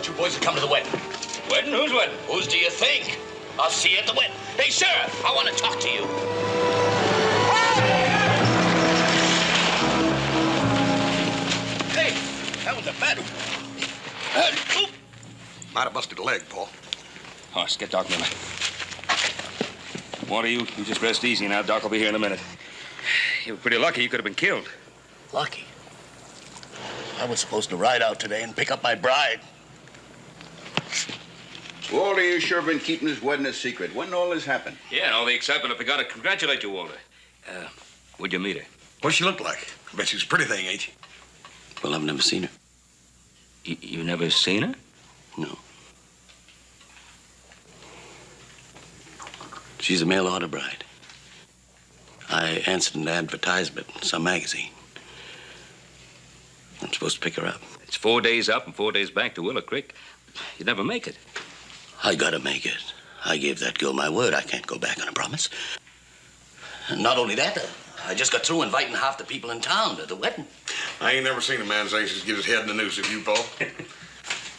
you boys to come to the wedding. Wedding? Whose wedding? Whose do you think? I'll see you at the wedding. Hey, Sheriff, I want to talk to you. Hey, that was a bad one. Might have busted a leg, Paul. Horse, get Doc Miller. Walter, you just rest easy now. Doc will be here in a minute. You were pretty lucky. You could have been killed. Lucky? I was supposed to ride out today and pick up my bride. Walter, you sure been keeping this wedding a secret. When did all this happen? Yeah, and all the excitement. I forgot to congratulate you, Walter. Where'd you meet her? What's she look like? I bet she's a pretty thing, ain't she? Well, I've never seen her. You never seen her? No. She's a mail-order bride. I answered an advertisement in some magazine. I'm supposed to pick her up. It's 4 days up and 4 days back to Willow Creek. You'd never make it. I gotta make it. I gave that girl my word. I can't go back on a promise. And not only that, I just got through inviting half the people in town to the wedding. I ain't never seen a man as anxious to get his head in the noose as you, Paul.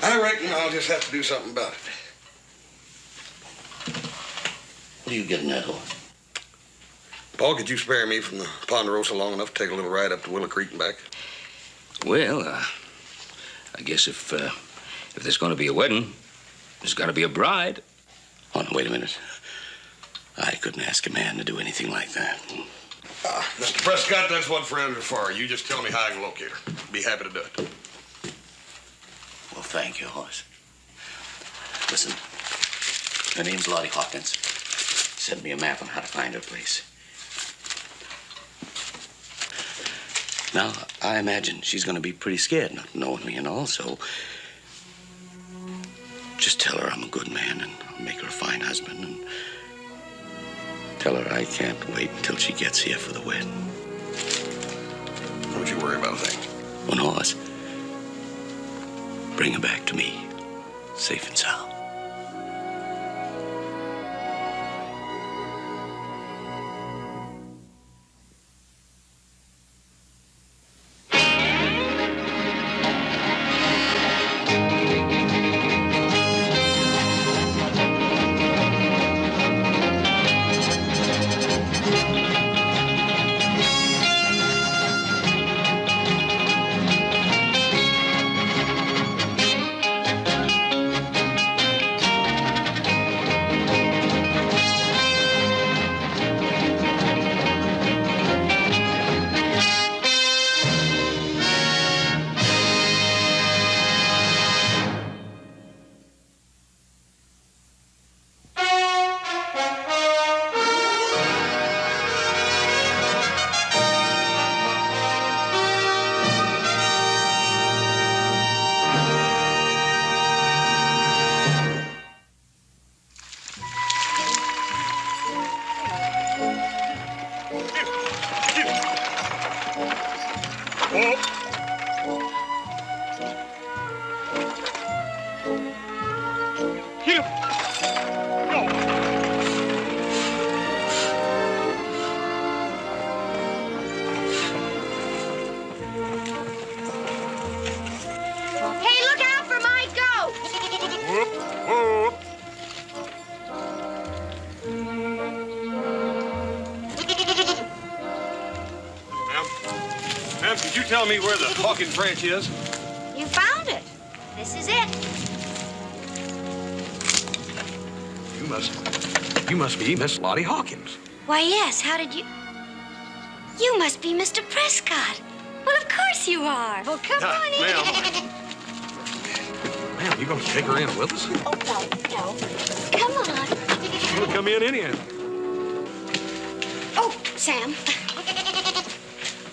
I reckon I'll just have to do something about it. What are you getting at, Horse? Paul, could you spare me from the Ponderosa long enough to take a little ride up to Willow Creek and back? Well, I guess if there's going to be a wedding, there's got to be a bride. Oh, no, wait a minute. I couldn't ask a man to do anything like that. Mr. Prescott, that's what friends are for. You just tell me how I can locate her. Be happy to do it. Well, thank you, Horace. Listen, her name's Lottie Hawkins. Send me a map on how to find her place. Now, I imagine she's going to be pretty scared not knowing me and all, so just tell her I'm a good man and I'll make her a fine husband, and tell her I can't wait until she gets here for the wedding. Don't you worry about a thing. One horse. Bring her back to me, safe and sound. Tell me where the Hawkins Ranch is. You found it. This is it. You must be Miss Lottie Hawkins. Why, yes. How did you... You must be Mr. Prescott. Well, of course you are. Well, come on in. Ma'am, you gonna take her in with us? Oh, no. Come on. We'll come in anyhow. Oh, Sam.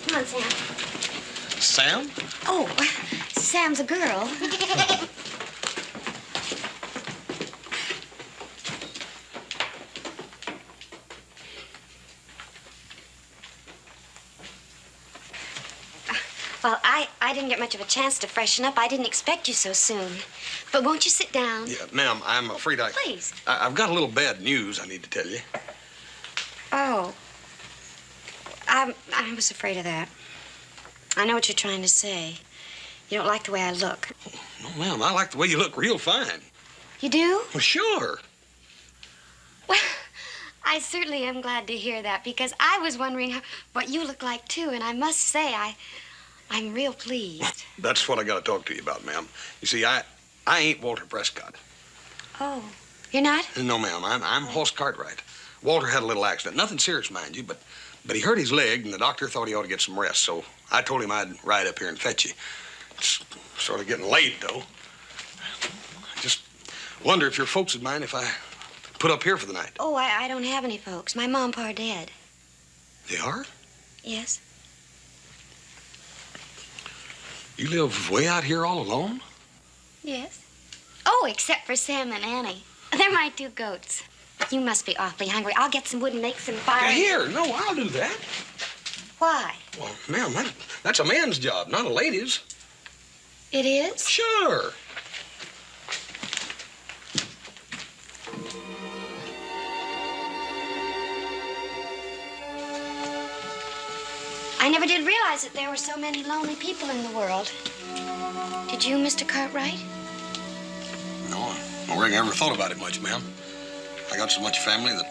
Come on, Sam. Sam? Oh, Sam's a girl. Well, I didn't get much of a chance to freshen up. I didn't expect you so soon. But won't you sit down? Yeah, ma'am, I'm afraid Please. I've got a little bad news I need to tell you. Oh. I was afraid of that. I know what you're trying to say. You don't like the way I look. No, ma'am, I like the way you look real fine. You do? Well, sure. Well, I certainly am glad to hear that because I was wondering what you look like, too, and I must say I'm real pleased. That's what I got to talk to you about, ma'am. You see, I ain't Walter Prescott. Oh, you're not? No, ma'am, I'm Hoss Cartwright. Walter had a little accident. Nothing serious, mind you, but he hurt his leg, and the doctor thought he ought to get some rest, so I told him I'd ride up here and fetch you. It's sort of getting late, though. I just wonder if your folks would mind if I put up here for the night. Oh, I don't have any folks. My mom and pa are dead. They are? Yes. You live way out here all alone? Yes. Oh, except for Sam and Annie. They're my two goats. You must be awfully hungry. I'll get some wood and make some fire. Here, no, I'll do that. Why? Well, ma'am, that's a man's job, not a lady's. It is? Sure. I never did realize that there were so many lonely people in the world. Did you, Mr. Cartwright? No, I don't reckon I ever thought about it much, ma'am. I got so much family that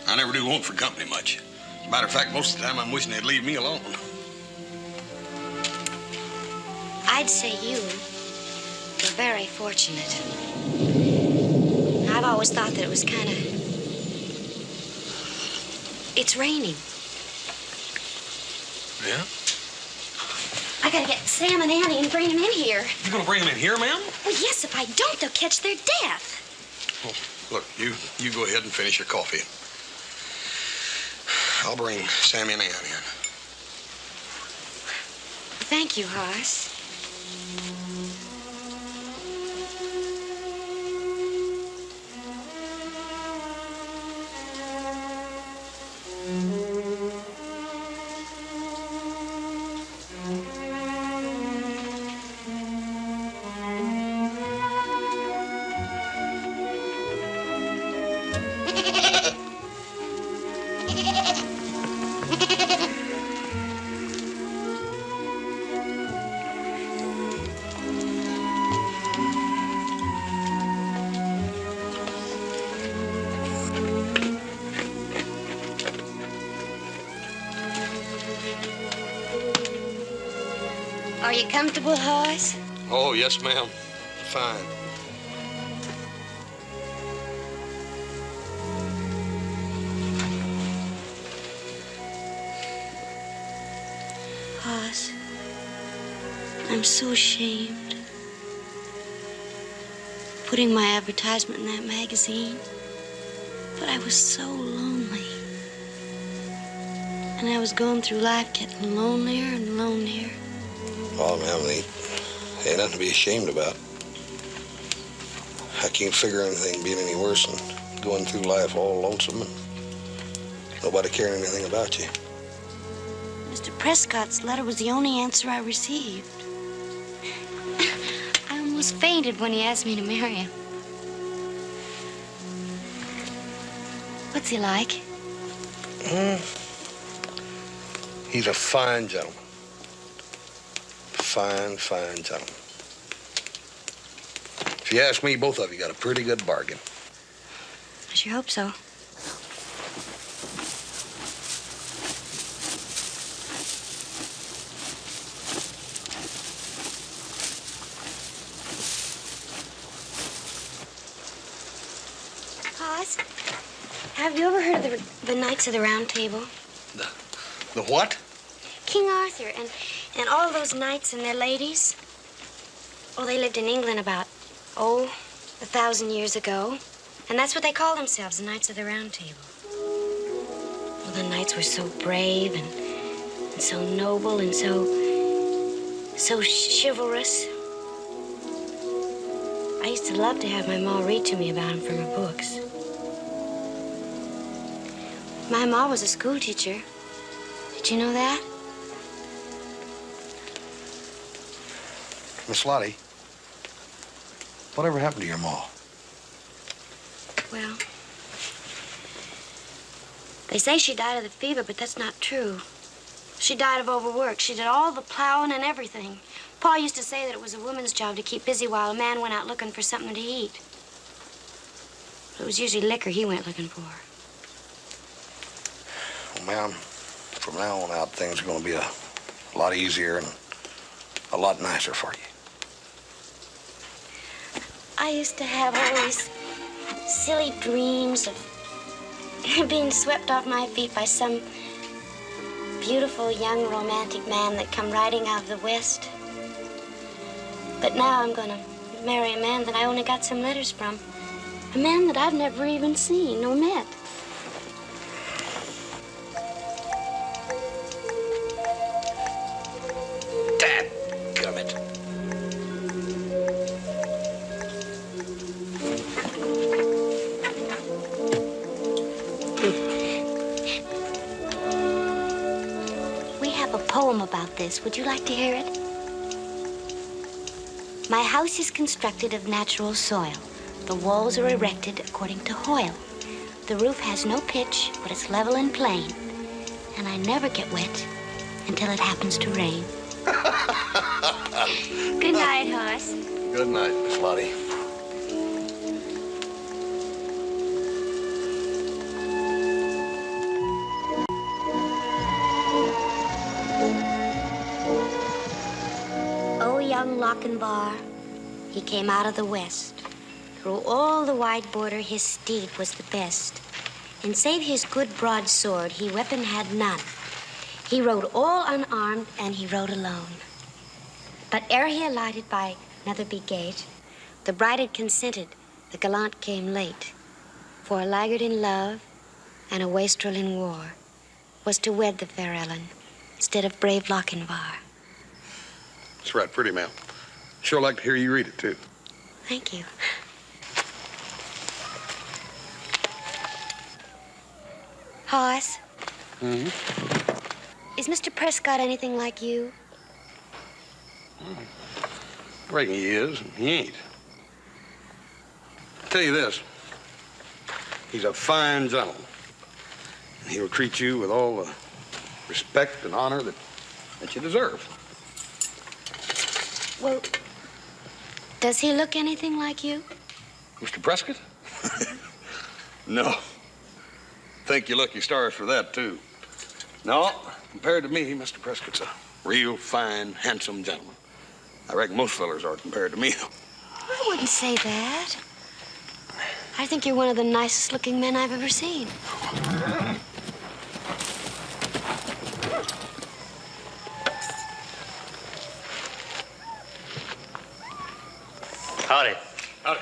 I never do want for company much. As a matter of fact, most of the time I'm wishing they'd leave me alone. I'd say you're very fortunate. I've always thought that it was kind of... It's raining. Yeah? I gotta get Sam and Annie and bring them in here. You gonna bring them in here, ma'am? Well, yes, if I don't, they'll catch their death. Well, look, you go ahead and finish your coffee. I'll bring Sammy and Annie in. Thank you, Hoss. Are you comfortable, Hoss? Oh, yes, ma'am. Fine. Hoss, I'm so ashamed. Putting my advertisement in that magazine. But I was so lonely. And I was going through life getting lonelier and lonelier. Oh, ma'am, ain't nothing to be ashamed about. I can't figure anything being any worse than going through life all lonesome and nobody caring anything about you. Mr. Prescott's letter was the only answer I received. I almost fainted when he asked me to marry him. What's he like? He's a fine gentleman. Fine, fine gentleman. If you ask me, both of you got a pretty good bargain. I sure hope so. Hoss, have you ever heard of the Knights of the Round Table? The what? King Arthur and all those knights and their ladies. Oh, they lived in England about, 1,000 years ago. And that's what they call themselves, the Knights of the Round Table. Well, the knights were so brave and so noble and so chivalrous. I used to love to have my ma read to me about them from her books. My ma was a school teacher. Did you know that? Miss Lottie, whatever happened to your ma? Well, they say she died of the fever, but that's not true. She died of overwork. She did all the plowing and everything. Pa used to say that it was a woman's job to keep busy while a man went out looking for something to eat. But it was usually liquor he went looking for. Well, ma'am, from now on out, things are going to be a lot easier and a lot nicer for you. I used to have all these silly dreams of being swept off my feet by some beautiful young romantic man that come riding out of the West. But now I'm gonna marry a man that I only got some letters from. A man that I've never even seen or met. Dadgummit. We have a poem about this. Would you like to hear it? My house is constructed of natural soil. The walls are erected according to Hoyle. The roof has no pitch, but it's level and plain. And I never get wet until it happens to rain. Good night, Hoss. Good night, Miss Lottie. Oh, young Lochinvar, he came out of the West. Through all the wide border, his steed was the best. And save his good broadsword, he weapon had none. He rode all unarmed, and he rode alone. But ere he alighted by Netherby gate, the bride had consented, the gallant came late. For a laggard in love and a wastrel in war was to wed the fair Ellen instead of brave Lochinvar. It's right pretty, ma'am. Sure like to hear you read it, too. Thank you. Hoss? Mm-hmm. Is Mr. Prescott anything like you? I reckon he is, and he ain't. I'll tell you this. He's a fine gentleman. And he'll treat you with all the respect and honor that you deserve. Well, does he look anything like you? Mr. Prescott? No. Thank you lucky stars for that, too. No, compared to me, Mr. Prescott's a real fine, handsome gentleman. I reckon most fellers are compared to me, though. I wouldn't say that. I think you're one of the nicest looking men I've ever seen. Howdy. Howdy.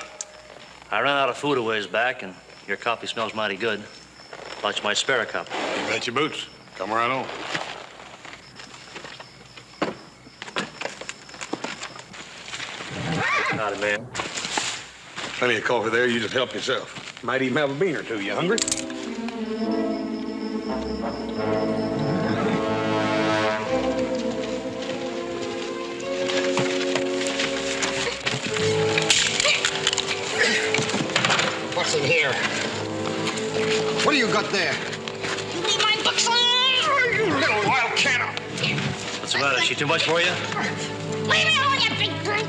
I ran out of food a ways back, and your coffee smells mighty good. Thought you might spare a cup. You bet your boots. Come right on. Howdy, man. Plenty of coffee there. You just help yourself. Might even have a bean or two. You hungry? What's in here? What do you got there? You need my books? You little wild cat! What's the matter? She too much for you? Leave me alone, you big brute!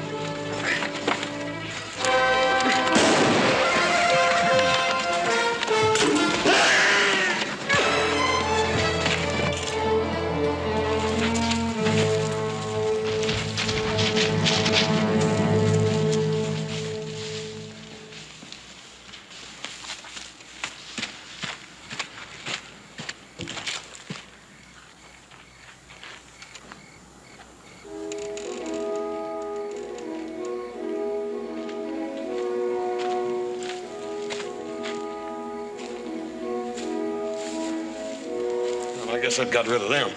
Well, I guess that got rid of them.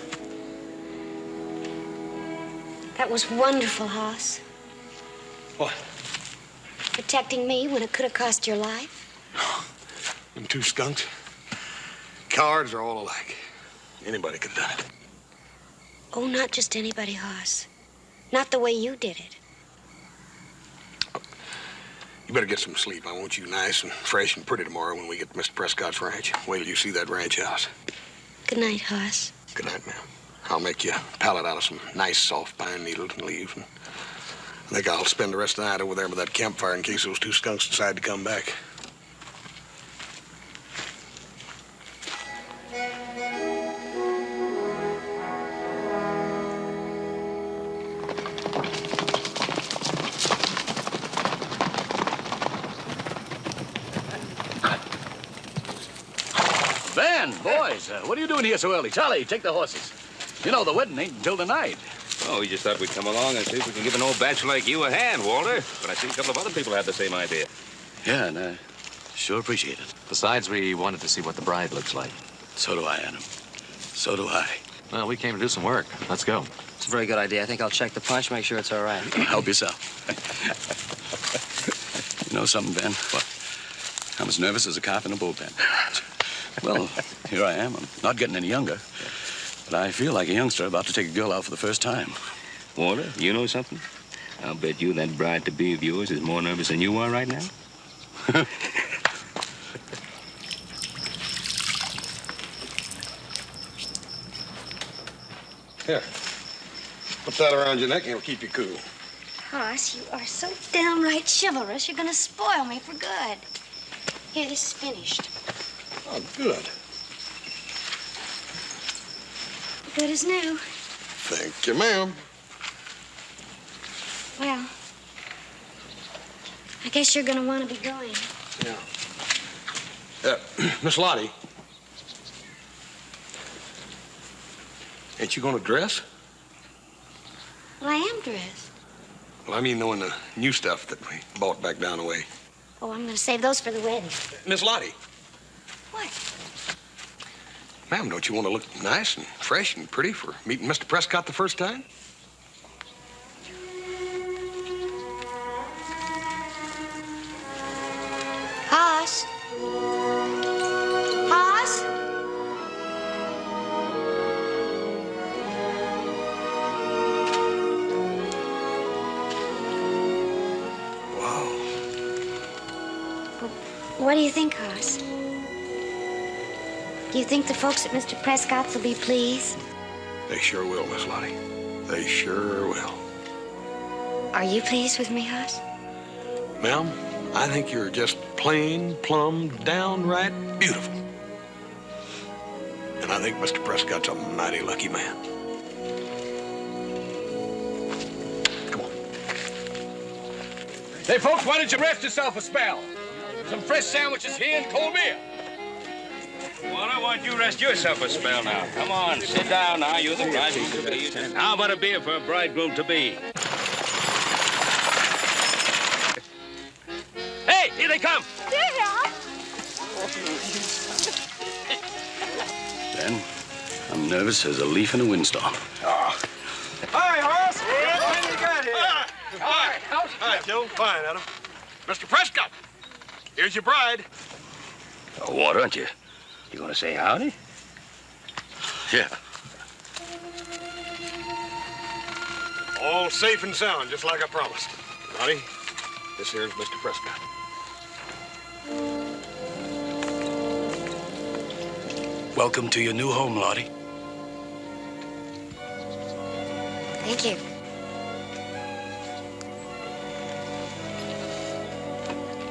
That was wonderful, Hoss. What? Protecting me when it could have cost your life. Them two skunks? Cowards are all alike. Anybody could have done it. Oh, not just anybody, Hoss. Not the way you did it. You better get some sleep. I want you nice and fresh and pretty tomorrow when we get to Mr. Prescott's ranch. Wait till you see that ranch house. Good night, Hoss. Good night, ma'am. I'll make you a pallet out of some nice soft pine needles and leaves. And I think I'll spend the rest of the night over there by that campfire in case those two skunks decide to come back. Ben, boys, what are you doing here so early? Charlie, take the horses. You know, the wedding ain't until tonight. Oh, we just thought we'd come along and see if we can give an old bachelor like you a hand, Walter. But I see a couple of other people have the same idea. Yeah, and I sure appreciate it. Besides, we wanted to see what the bride looks like. So do I, Adam. So do I. Well, we came to do some work. Let's go. It's a very good idea. I think I'll check the punch, make sure it's all right. Help yourself. You know something, Ben? What? I'm as nervous as a calf in a bullpen. Well, here I am. I'm not getting any younger. But I feel like a youngster about to take a girl out for the first time. Walter, you know something? I'll bet you that bride-to-be of yours is more nervous than you are right now. Here. Put that around your neck and it'll keep you cool. Hoss, you are so downright chivalrous, you're gonna spoil me for good. Here, this is finished. Oh, good. Good as new. Thank you, ma'am. Well, I guess you're gonna want to be going. Yeah. Miss Lottie. Ain't you gonna dress? Well, I am dressed. Well, I mean, knowing the new stuff that we bought back down the way. Oh, I'm gonna save those for the wedding. Miss Lottie. What? Ma'am, don't you want to look nice and fresh and pretty for meeting Mr. Prescott the first time? Hoss? Hoss? Wow. What do you think, Hoss? Do you think the folks at Mr. Prescott's will be pleased? They sure will, Miss Lottie. They sure will. Are you pleased with me, Hoss? Ma'am, I think you're just plain, plumb, downright beautiful. And I think Mr. Prescott's a mighty lucky man. Come on. Hey, folks, why don't you rest yourself a spell? Some fresh sandwiches here and cold beer. Walter, why don't you rest yourself a spell now? Come on, sit down now. You're the bride-to-be. How about a beer for a bridegroom-to-be? Hey, here they come. Ben, I'm nervous as a leaf in a windstorm. Oh. Hi, Hoss. What you got here? Hi. Hi, Joe. Fine, Adam. Mr. Prescott, here's your bride. Oh, Walter, aren't you? You gonna say howdy? Yeah. All safe and sound, just like I promised. Lottie, this here's Mr. Prescott. Welcome to your new home, Lottie. Thank you.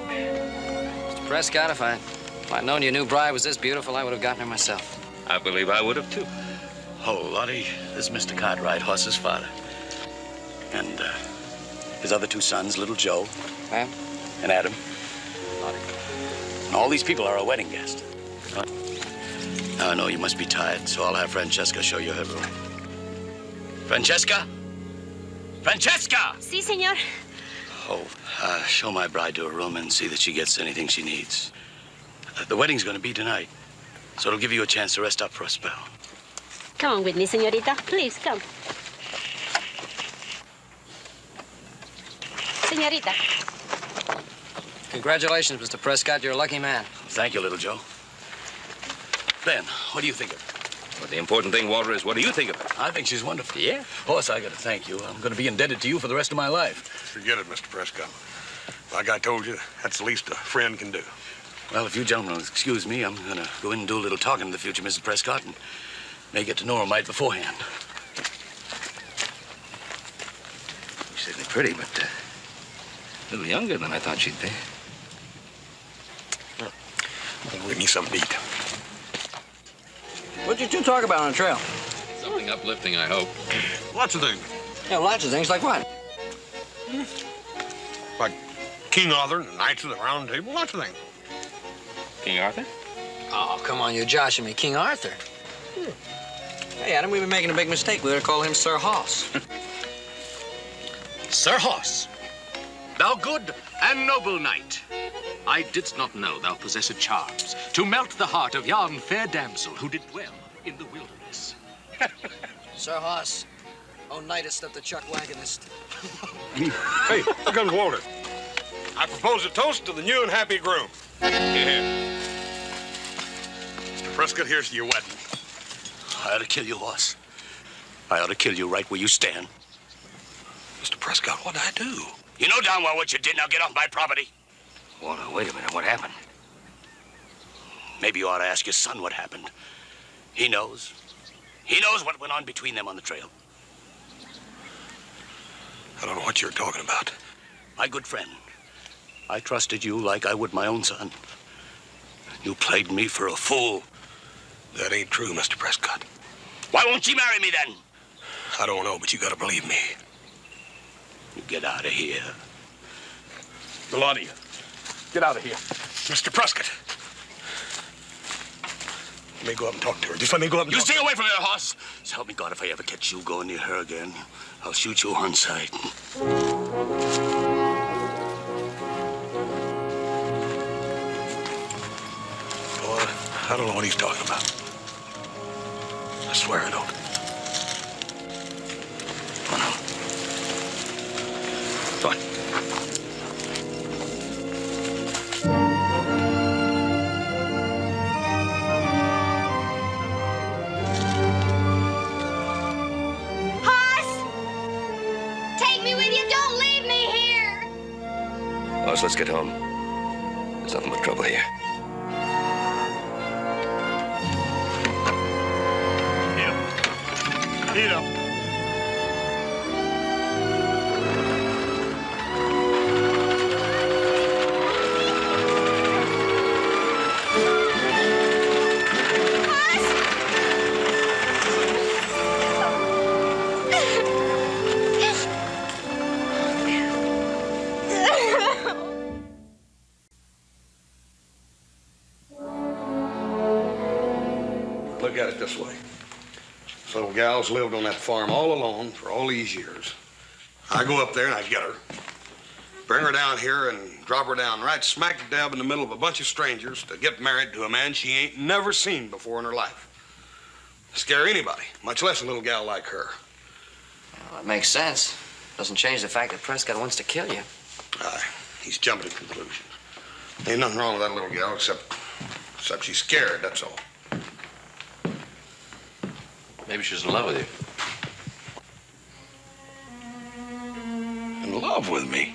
Mr. Prescott, if I'd known your new bride was this beautiful, I would have gotten her myself. I believe I would have, too. Oh, Lottie, this is Mr. Cartwright, Hoss's father. And his other two sons, little Joe. Ma'am? And Adam. Lottie. And all these people are our wedding guests. Now, I know you must be tired, so I'll have Francesca show you her room. Francesca? Francesca! Si, senor. Oh, show my bride to her room and see that she gets anything she needs. The wedding's going to be tonight, so it'll give you a chance to rest up for a spell. Come on with me, señorita. Please, come. Señorita. Congratulations, Mr. Prescott. You're a lucky man. Thank you, little Joe. Ben, what do you think of her? Well, the important thing, Walter, is what do you think of her? I think she's wonderful. Yeah? Hoss, I got to thank you. I'm going to be indebted to you for the rest of my life. Forget it, Mr. Prescott. Like I told you, that's the least a friend can do. Well, if you gentlemen will excuse me, I'm going to go in and do a little talking to the future Mrs. Prescott. And May get to know her mite beforehand. She's certainly pretty, but a little younger than I thought she'd be. Well, give me something to eat. What'd you two talk about on the trail? Something uplifting, I hope. Lots of things. Yeah, lots of things. Like what? Like King Arthur and the Knights of the Round Table. Lots of things. King Arthur? Oh, come on, you're joshing me. King Arthur. Hey, Adam, we've been making a big mistake. We ought to call him Sir Hoss. Sir Hoss, thou good and noble knight, I didst not know thou possessed charms to melt the heart of yon fair damsel who did dwell in the wilderness. Sir Hoss, oh knightest of the chuck wagonist. Hey, here comes Walter. I propose a toast to the new and happy groom. Yeah. Mr. Prescott, here's to your wedding. I ought to kill you, Hoss. I ought to kill you right where you stand. Mr. Prescott, what'd I do? You know darn well what you did. Now get off my property. Walter, wait a minute. What happened? Maybe you ought to ask your son what happened. He knows. He knows what went on between them on the trail. I don't know what you're talking about. My good friend, I trusted you like I would my own son. You played me for a fool. That ain't true, Mr. Prescott. Why won't she marry me then? I don't know, but you gotta believe me. You get out of here. The lot of you. Get out of here. Mr. Prescott. Let me go up and talk to her. Just let me go up and You talk stay away from her, Hoss. So help me God, if I ever catch you going near her again, I'll shoot you on sight. Boy, I don't know what he's talking about. I swear I don't. Come on. Come on. Hoss, let's get home. There's nothing but trouble here. Eat up. Look at it this way. This little gal's lived on that farm all alone for all these years. I go up there and I get her, bring her down here and drop her down right smack dab in the middle of a bunch of strangers to get married to a man she ain't never seen before in her life. Scare anybody, much less a little gal like her. Well, that makes sense. Doesn't change the fact that Prescott wants to kill you. Aye, he's jumping to conclusions. Ain't nothing wrong with that little gal except she's scared, that's all. Maybe she's in love with you. In love with me?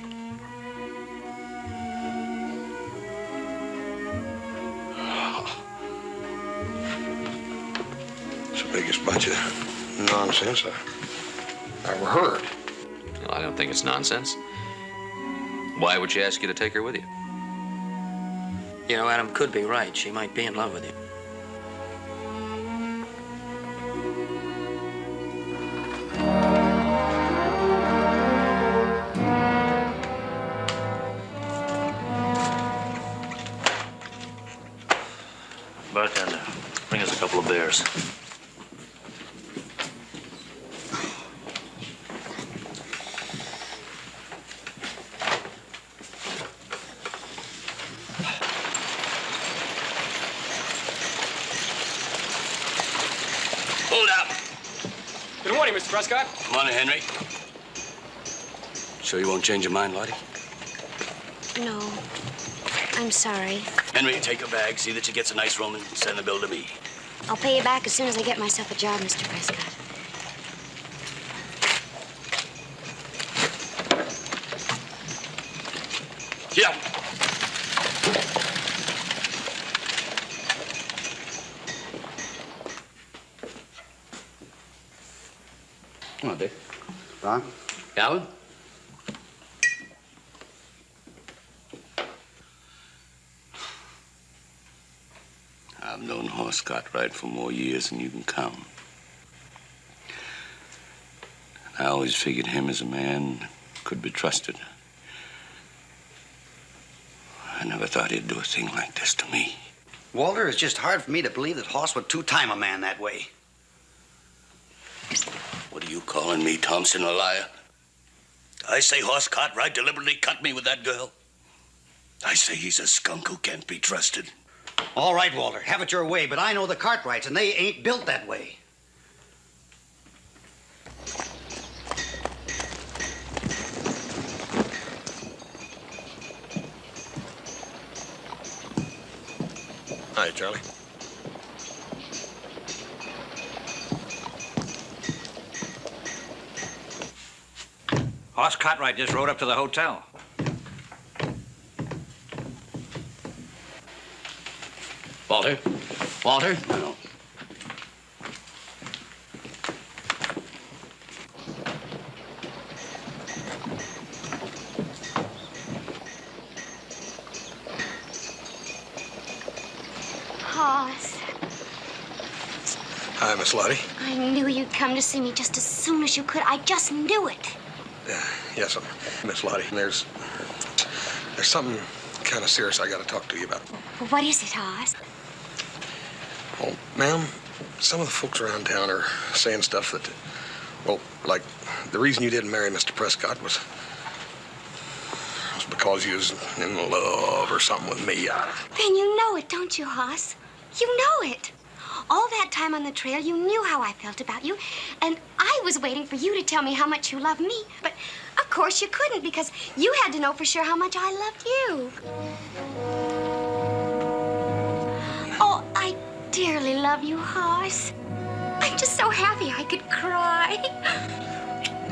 It's the biggest bunch of nonsense I ever heard. Well, I don't think it's nonsense. Why would she ask you to take her with you? You know, Adam could be right. She might be in love with you. Bartender, bring us a couple of beers. Hold up. Good morning, Mr. Prescott. Morning, Henry. Sure you won't change your mind, Lottie? No. I'm sorry. Henry, take her bag, see that she gets a nice room, and send the bill to me. I'll pay you back as soon as I get myself a job, Mr. Prescott. Yeah. Come on, Dick. Ron? Alan? I've known Horse Cartwright for more years than you can count. I always figured him as a man that could be trusted. I never thought he'd do a thing like this to me. Walter, it's just hard for me to believe that Hoss would two-time a man that way. What are you calling me, Thompson, a liar? I say Horse Cartwright deliberately cut me with that girl. I say he's a skunk who can't be trusted. All right, Walter, have it your way, but I know the Cartwrights, and they ain't built that way. Hi, Charlie. Hoss Cartwright just rode up to the hotel. Walter? Walter? No. Hoss, Hi, Miss Lottie. I knew you'd come to see me just as soon as you could. I just knew it. Yes, Miss Lottie. There's something kind of serious I got to talk to you about. Well, what is it, Hoss? Well, ma'am, some of the folks around town are saying stuff that, well, like the reason you didn't marry Mr. Prescott was because you was in love or something with me. Then you know it, don't you, Hoss? You know it. All that time on the trail, you knew how I felt about you, and I was waiting for you to tell me how much you loved me. But, of course, you couldn't because you had to know for sure how much I loved you. Oh, I dearly love you, Hoss. I'm just so happy I could cry.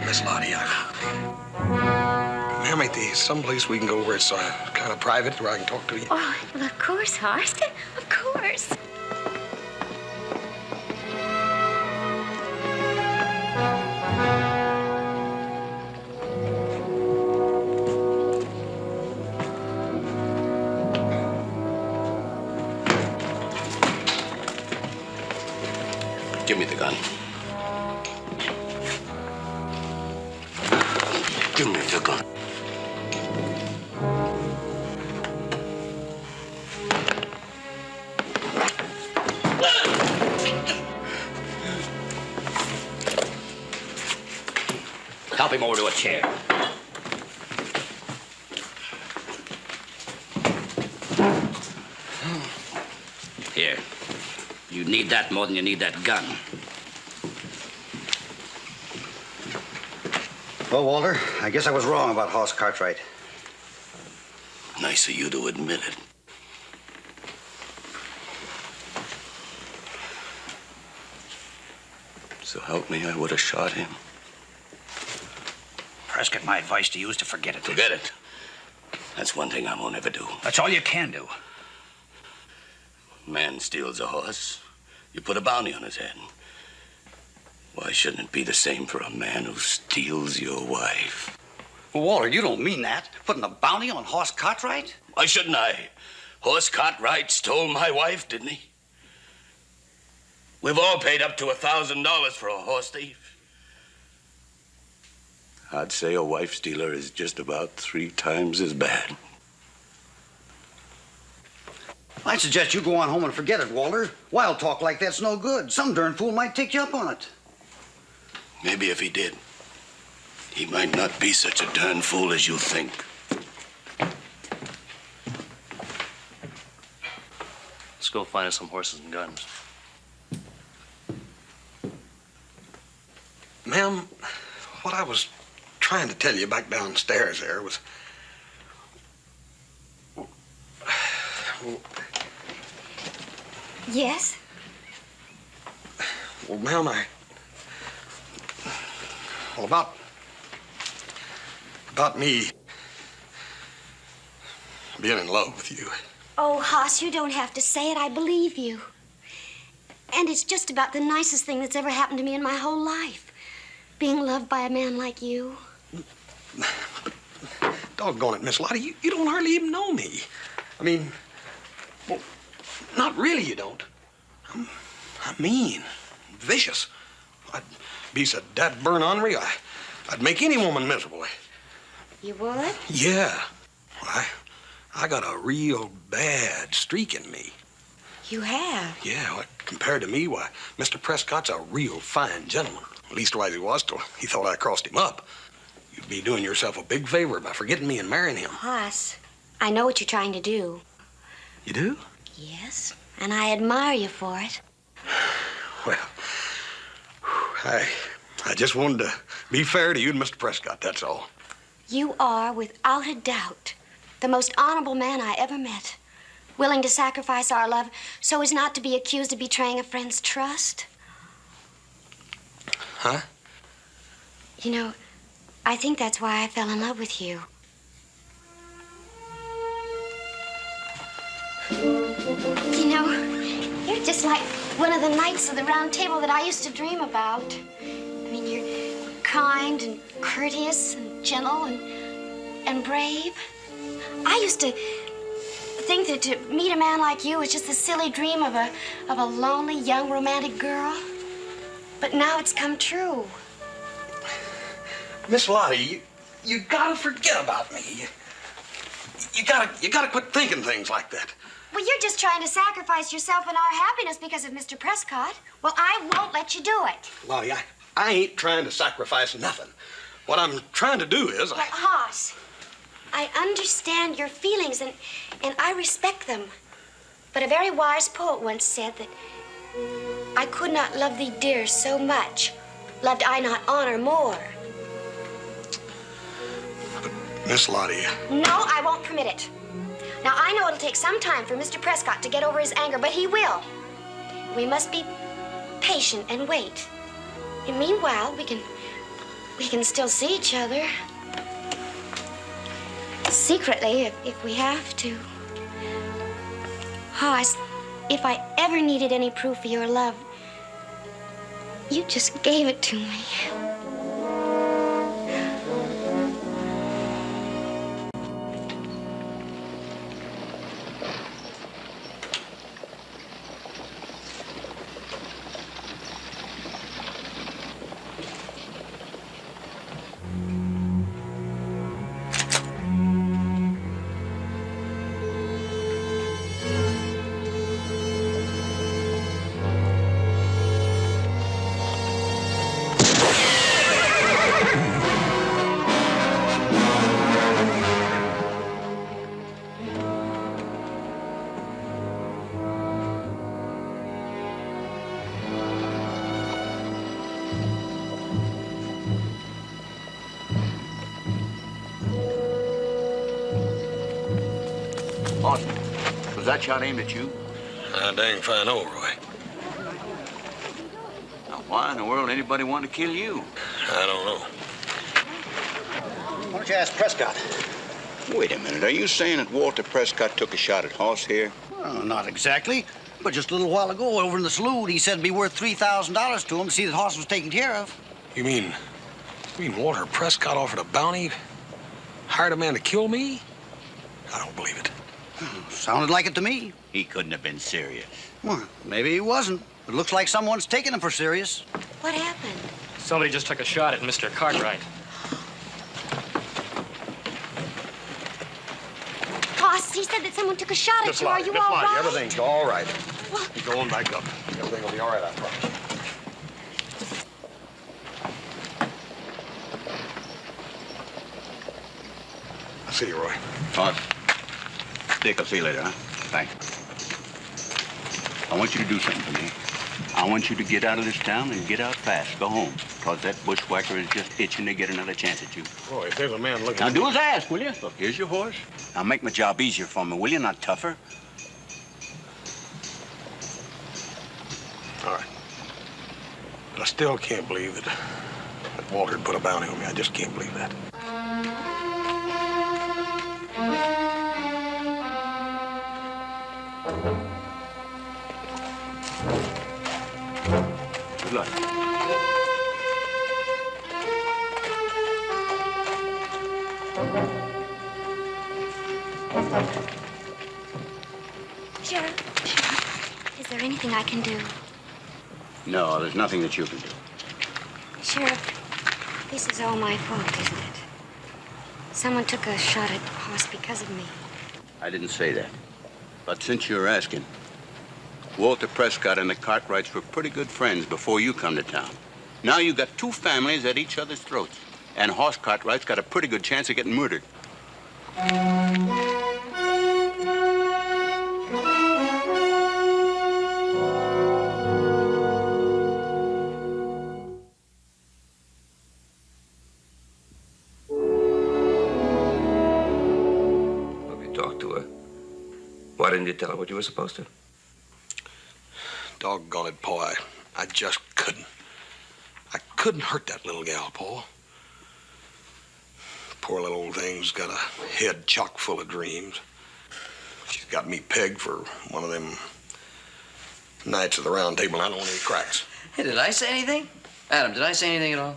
Miss Lottie, ma'am, ain't there someplace we can go where it's kind of private where I can talk to you? Oh, well, of course, Hoss. Of course. Give me the gun. Give me the gun. Help him over to a chair. Here. You need that more than you need that gun. Well, Walter, I guess I was wrong about Hoss Cartwright. Nice of you to admit it. So help me, I would have shot him. Prescott, my advice to you is to forget it. Forget it. That's one thing I won't ever do. That's all you can do. Man steals a horse, you put a bounty on his head. Why shouldn't it be the same for a man who steals your wife? Well, Walter, you don't mean that. Putting a bounty on Hoss Cartwright? Why shouldn't I? Horse Cartwright stole my wife, didn't he? We've all paid up to $1,000 for a horse thief. I'd say a wife stealer is just about 3 times as bad. I'd suggest you go on home and forget it, Walter. Wild talk like that's no good. Some darn fool might take you up on it. Maybe if he did, he might not be such a darn fool as you think. Let's go find us some horses and guns. Ma'am, what I was trying to tell you back downstairs there was... Yes? Well, ma'am, well, about me being in love with you. Oh, Hoss, you don't have to say it. I believe you. And it's just about the nicest thing that's ever happened to me in my whole life. being loved by a man like you? Doggone it, Miss Lottie, you don't hardly even know me. I mean, well, not really you don't. I'm mean, vicious. I'd be so dat-burn ornery, I'd make any woman miserable. You would? Yeah. I got a real bad streak in me. You have? Yeah, well, compared to me, why, Mr. Prescott's a real fine gentleman. Leastwise he was till he thought I crossed him up. You'd be doing yourself a big favor by forgetting me and marrying him. Hoss, I know what you're trying to do. You do? Yes, and I admire you for it. Well, I just wanted to be fair to you and Mr. Prescott, that's all. You are, without a doubt, the most honorable man I ever met. Willing to sacrifice our love so as not to be accused of betraying a friend's trust. Huh? You know, I think that's why I fell in love with you. You know, you're just like one of the knights of the Round Table that I used to dream about. I mean, you're kind and courteous and gentle and brave. I used to think that to meet a man like you was just the silly dream of a lonely, young, romantic girl. But now it's come true. Miss Lottie, you gotta forget about me. You gotta quit thinking things like that. Well, you're just trying to sacrifice yourself and our happiness because of Mr. Prescott. Well, I won't let you do it. Lottie, I ain't trying to sacrifice nothing. What I'm trying to do is... Well, Hoss, I understand your feelings and I respect them. But a very wise poet once said that I could not love thee, dear, so much. Loved I not honor more. But, Miss Lottie... No, I won't permit it. Now, I know it'll take some time for Mr. Prescott to get over his anger, but he will. We must be patient and wait. And meanwhile, we can still see each other. Secretly, if we have to. Hoss, if I ever needed any proof of your love, you just gave it to me. Was that shot aimed at you? I dang fine know, Roy. Now, why in the world anybody want to kill you? I don't know. Why don't you ask Prescott? Wait a minute. Are you saying that Walter Prescott took a shot at Hoss here? Well, not exactly. But just a little while ago, over in the saloon, he said it'd be worth $3,000 to him to see that Hoss was taken care of. You mean Walter Prescott offered a bounty? Hired a man to kill me? I don't believe it. Sounded like it to me. He couldn't have been serious. Well, maybe he wasn't. It looks like someone's taking him for serious. What happened? Somebody just took a shot at Mr. Cartwright. Hoss, he said that someone took a shot at you. Are you Miss all Lottie, right? everything's all right. What? You're going back up. Everything will be all right, I promise. I'll see you, Roy. Hoss. Dick, I'll see you later, huh? Thanks. I want you to do something for me. I want you to get out of this town and get out fast. Go home. Because that bushwhacker is just itching to get another chance at you. Roy, if there's a man looking... Now, do as I ask, will you? Look, here's your horse. Now, make my job easier for me, will you? Not tougher. All right. But I still can't believe that Walter put a bounty on me. I just can't believe that. Good luck. Sheriff, is there anything I can do? No, there's nothing that you can do. Sheriff, this is all my fault, isn't it? Someone took a shot at Hoss because of me. I didn't say that. But since you're asking, Walter Prescott and the Cartwrights were pretty good friends before you come to town. Now you got two families at each other's throats. And Hoss Cartwright's got a pretty good chance of getting murdered. Why didn't you tell her what you were supposed to? Doggone it, Paul. I just couldn't. I couldn't hurt that little gal, Paul. Poor little old thing's got a head chock full of dreams. She's got me pegged for one of them nights of the round table. I don't want any cracks. Hey, did I say anything? Adam, did I say anything at all?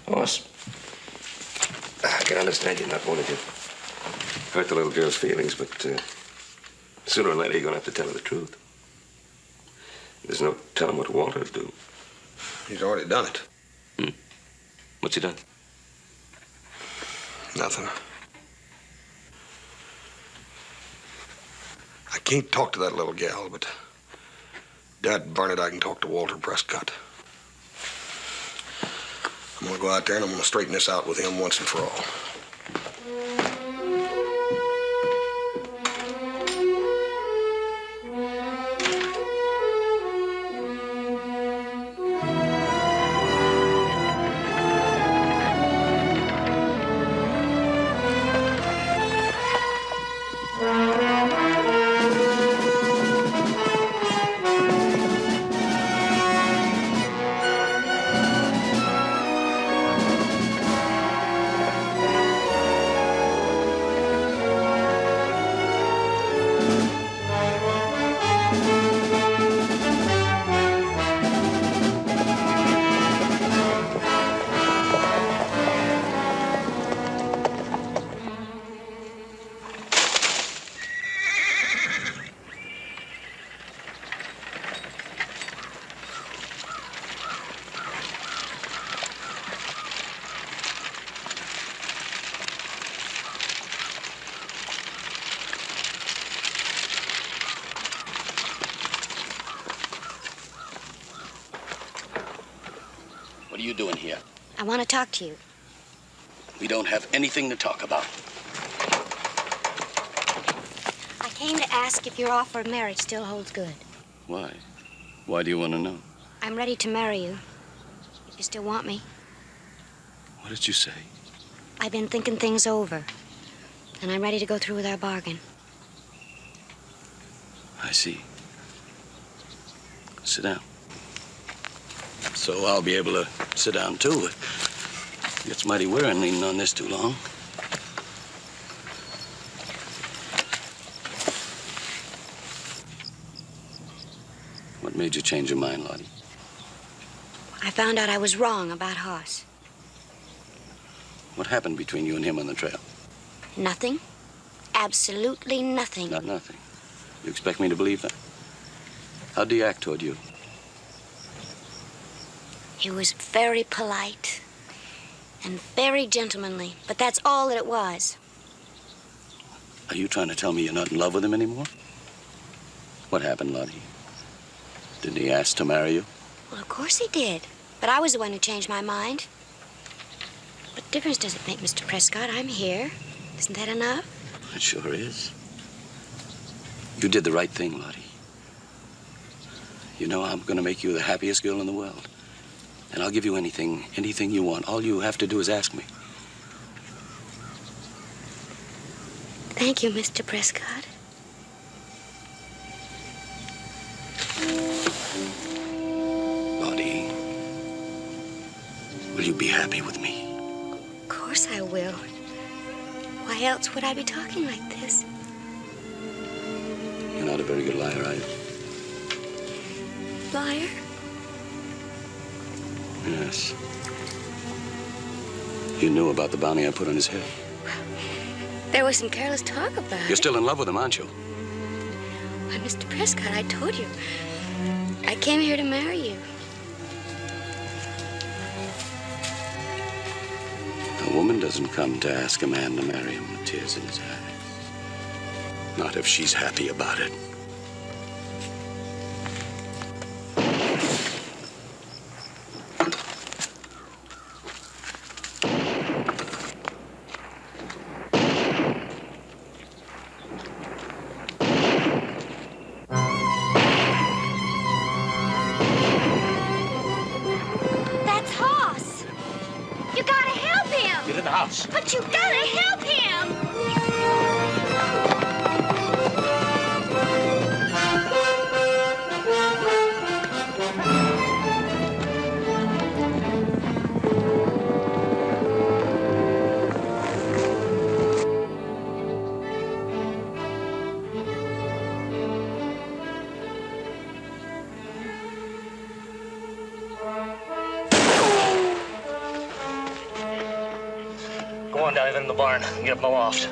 Boss, I can understand you not wanting to hurt the little girl's feelings, but sooner or later you're going to have to tell her the truth. There's no telling what Walter will do. He's already done it. What's he done? Nothing. I can't talk to that little gal, but Dad burn it, I can talk to Walter Prescott. I'm going to go out there and I'm going to straighten this out with him once and for all. What are you doing here? I want to talk to you. We don't have anything to talk about. I came to ask if your offer of marriage still holds good. Why? Why do you want to know? I'm ready to marry you, if you still want me. What did you say? I've been thinking things over, and I'm ready to go through with our bargain. I see. Sit down. So I'll be able to sit down, too. It gets mighty wearing leaning on this too long. What made you change your mind, Lottie? I found out I was wrong about Hoss. What happened between you and him on the trail? Nothing. Absolutely nothing. Not nothing. You expect me to believe that? How'd he act toward you? He was very polite and very gentlemanly, but that's all that it was. Are you trying to tell me you're not in love with him anymore? What happened, Lottie? Didn't he ask to marry you? Well, of course he did, but I was the one who changed my mind. What difference does it make, Mr. Prescott? I'm here. Isn't that enough? It sure is. You did the right thing, Lottie. You know, I'm going to make you the happiest girl in the world. And I'll give you anything you want. All you have to do is ask me. Thank you, Mr. Prescott. Lottie, will you be happy with me? Of course I will. Why else would I be talking like this? You're not a very good liar, are you? Liar? Yes. You knew about the bounty I put on his head. There was some careless talk about it. You're still in love with him, aren't you? Why, Mr. Prescott, I told you. I came here to marry you. A woman doesn't come to ask a man to marry him with tears in his eyes. Not if she's happy about it. But you gotta help him! Go on down in the barn and get up in the loft.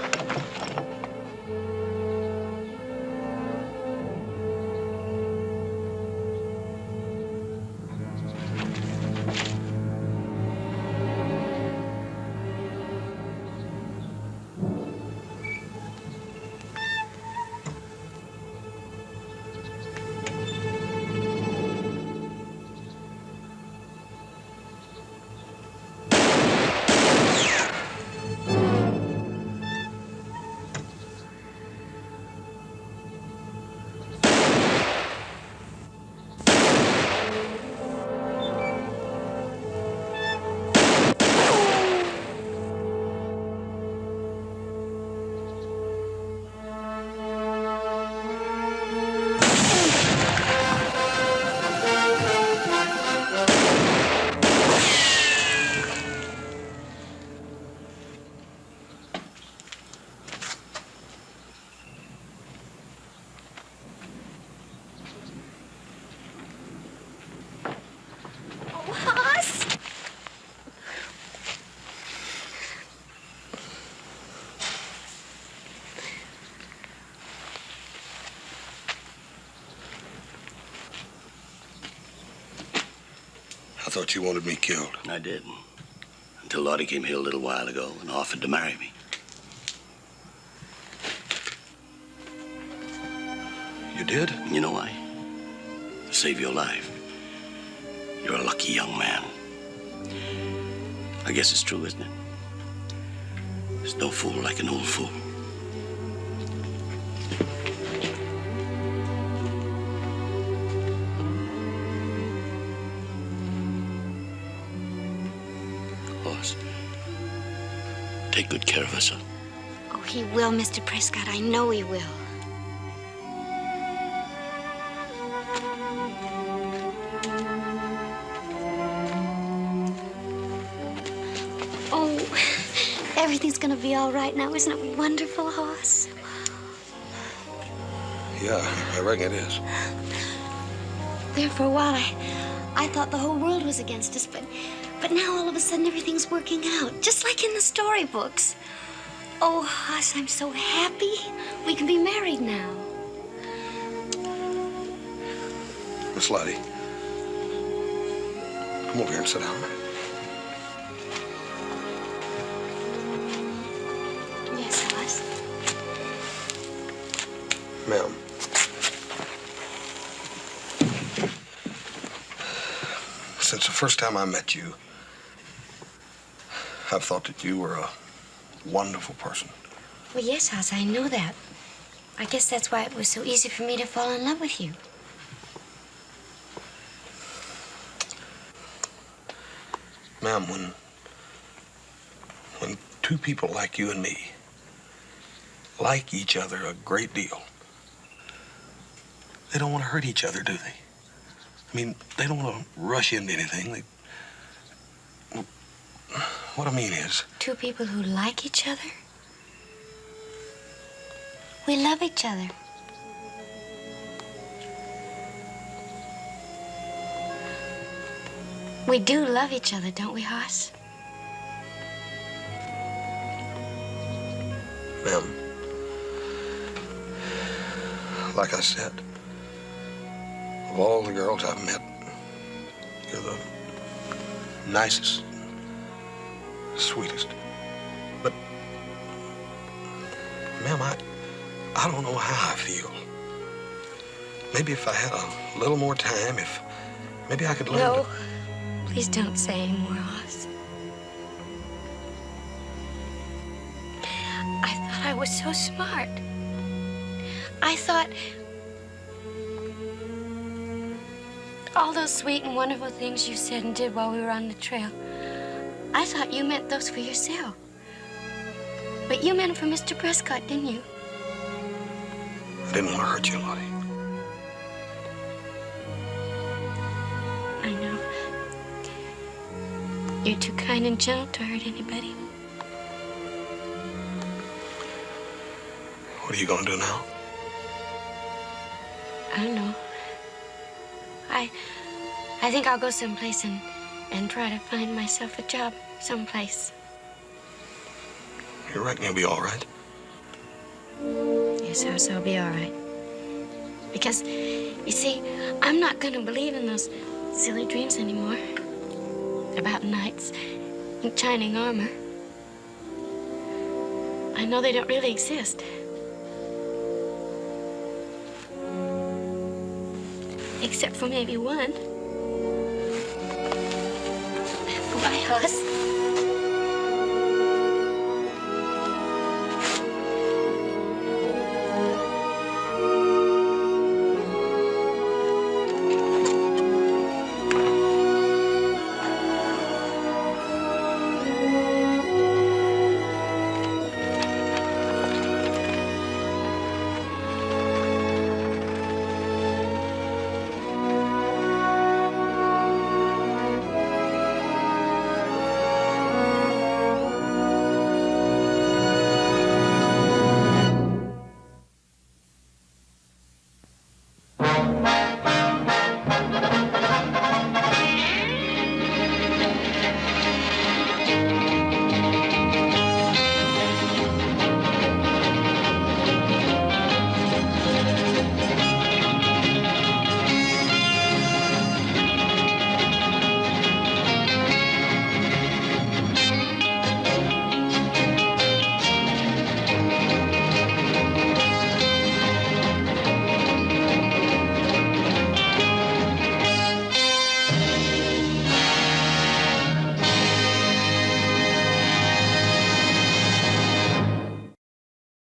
I thought you wanted me killed. I did. Until Lottie came here a little while ago and offered to marry me. You did? You know why? To save your life. You're a lucky young man. I guess it's true, isn't it? There's no fool like an old fool. Take good care of her, son. Oh, he will, Mr. Prescott. I know he will. Oh, everything's gonna be all right now. Isn't it wonderful, Hoss? Yeah, I reckon it is. There for a while, I thought the whole world was against us, but now all of a sudden everything's working out, just like in the storybooks. Oh, Hoss, I'm so happy. We can be married now. Miss Lottie, come over here and sit down. Yes, Hoss. Ma'am. Since the first time I met you, I've thought that you were a wonderful person. Well, yes, Hoss, I know that. I guess that's why it was so easy for me to fall in love with you. Ma'am, when two people like you and me like each other a great deal, they don't want to hurt each other, do they? I mean, they don't want to rush into anything. What I mean is... Two people who like each other? We love each other. We do love each other, don't we, Hoss? Ma'am, like I said, of all the girls I've met, you're the nicest, sweetest. But, ma'am, I don't know how I feel. Maybe if I had a little more time, maybe I could learn. No, please don't say any more, Oz. I thought I was so smart. I thought all those sweet and wonderful things you said and did while we were on the trail, I thought you meant those for yourself. But you meant it for Mr. Prescott, didn't you? I didn't want to hurt you, Lottie. I know. You're too kind and gentle to hurt anybody. What are you going to do now? I don't know. I think I'll go someplace and try to find myself a job someplace. You reckon you'll be all right? Yes, I'll be all right. Because, you see, I'm not going to believe in those silly dreams anymore. About knights in shining armor. I know they don't really exist. Except for maybe one. Goodbye, Oz.